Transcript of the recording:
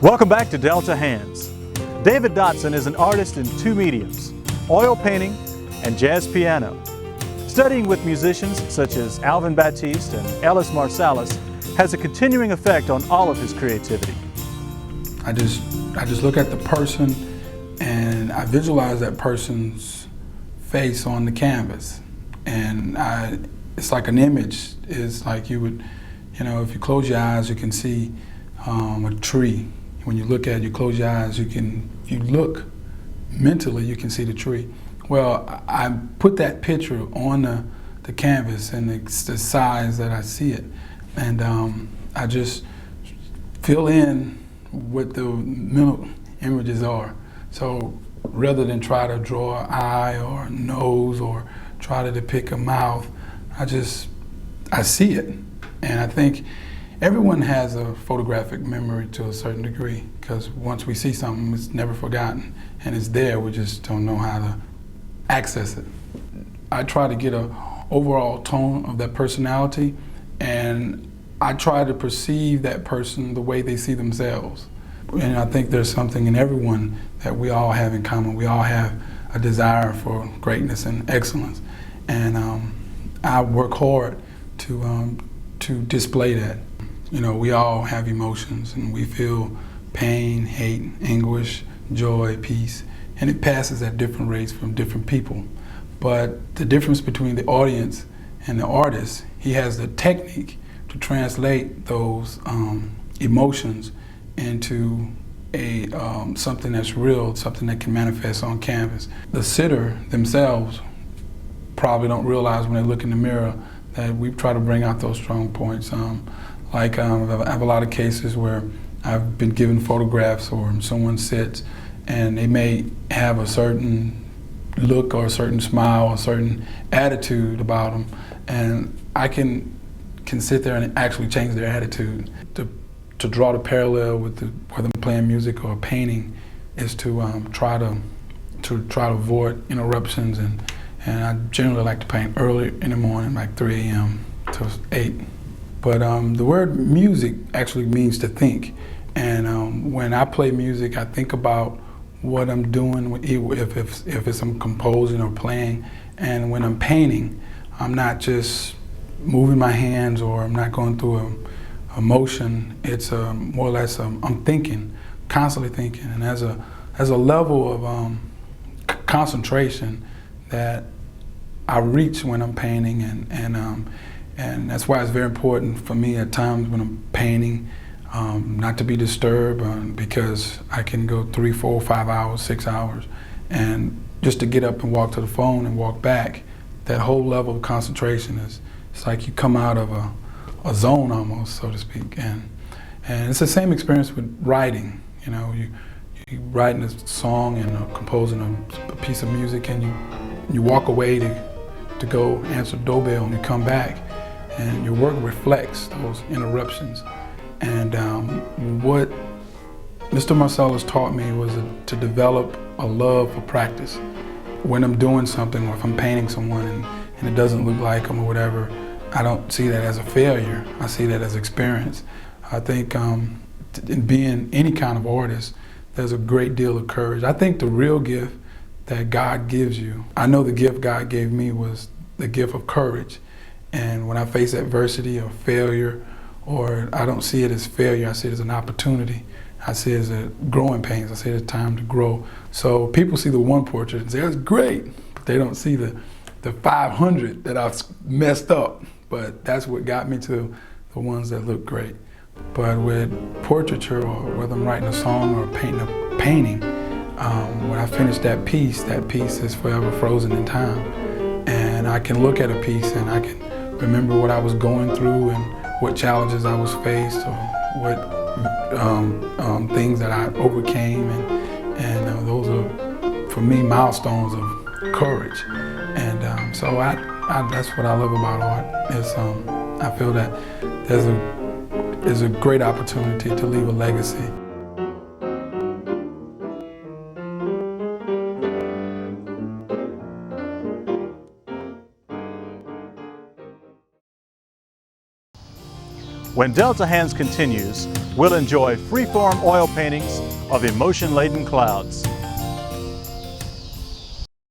Welcome back to Delta Hands. David Dotson is an artist in two mediums, oil painting and jazz piano. Studying with musicians such as Alvin Batiste and Ellis Marsalis has a continuing effect on all of his creativity. I just look at the person and I visualize that person's face on the canvas, and it's like an image. It's like you would, if you close your eyes, you can see a tree. When you look at it, you close your eyes, you look mentally, you can see the tree. Well, I put that picture on the canvas, and it's the size that I see it, and I just fill in what the mental images are. So rather than try to draw an eye or a nose or try to depict a mouth, I see it. And I think everyone has a photographic memory to a certain degree, because once we see something, it's never forgotten, and it's there, we just don't know how to access it. I try to get an overall tone of that personality, and I try to perceive that person the way they see themselves. And I think there's something in everyone that we all have in common. We all have a desire for greatness and excellence, and I work hard to display that. We all have emotions, and we feel pain, hate, anguish, joy, peace, and it passes at different rates from different people. But the difference between the audience and the artist, he has the technique to translate those emotions into something that's real, something that can manifest on canvas. The sitter themselves probably don't realize when they look in the mirror that we try to bring out those strong points. I have a lot of cases where I've been given photographs, or someone sits and they may have a certain look or a certain smile or a certain attitude about them, and I can sit there and actually change their attitude. To draw the parallel with whether I'm playing music or painting is to try to avoid interruptions, and I generally like to paint early in the morning, like 3 a.m. to 8. But the word music actually means to think, and when I play music, I think about what I'm doing, if it's I'm composing or playing, and when I'm painting, I'm not just moving my hands or I'm not going through a motion. It's more or less I'm thinking, constantly thinking, and there's a level of concentration that I reach when I'm painting, and that's why it's very important for me at times when I'm painting not to be disturbed, because I can go 3, 4, 5 hours, 6 hours, and just to get up and walk to the phone and walk back, that whole level of concentration it's like you come out of a zone almost, so to speak, and it's the same experience with writing. You writing a song and composing a piece of music, and you walk away to go answer the doorbell, and you come back, and your work reflects those interruptions. And what Mr. Marsalis taught me was to develop a love for practice. When I'm doing something, or if I'm painting someone and it doesn't look like them or whatever, I don't see that as a failure. I see that as experience. I think in being any kind of artist, there's a great deal of courage. I think the real gift that God gives you, I know the gift God gave me was the gift of courage. And when I face adversity or failure, or I don't see it as failure, I see it as an opportunity. I see it as a growing pains. I see it as time to grow. So people see the one portrait and say, that's great, but they don't see the 500 that I've messed up. But that's what got me to the ones that look great. But with portraiture, or whether I'm writing a song or painting a painting, when I finish that piece is forever frozen in time. And I can look at a piece and I can remember what I was going through and what challenges I was faced, or what things that I overcame, and those are, for me, milestones of courage. And so that's what I love about art. Is I feel that there's a great opportunity to leave a legacy. When Delta Hands continues, we'll enjoy free-form oil paintings of emotion-laden clouds.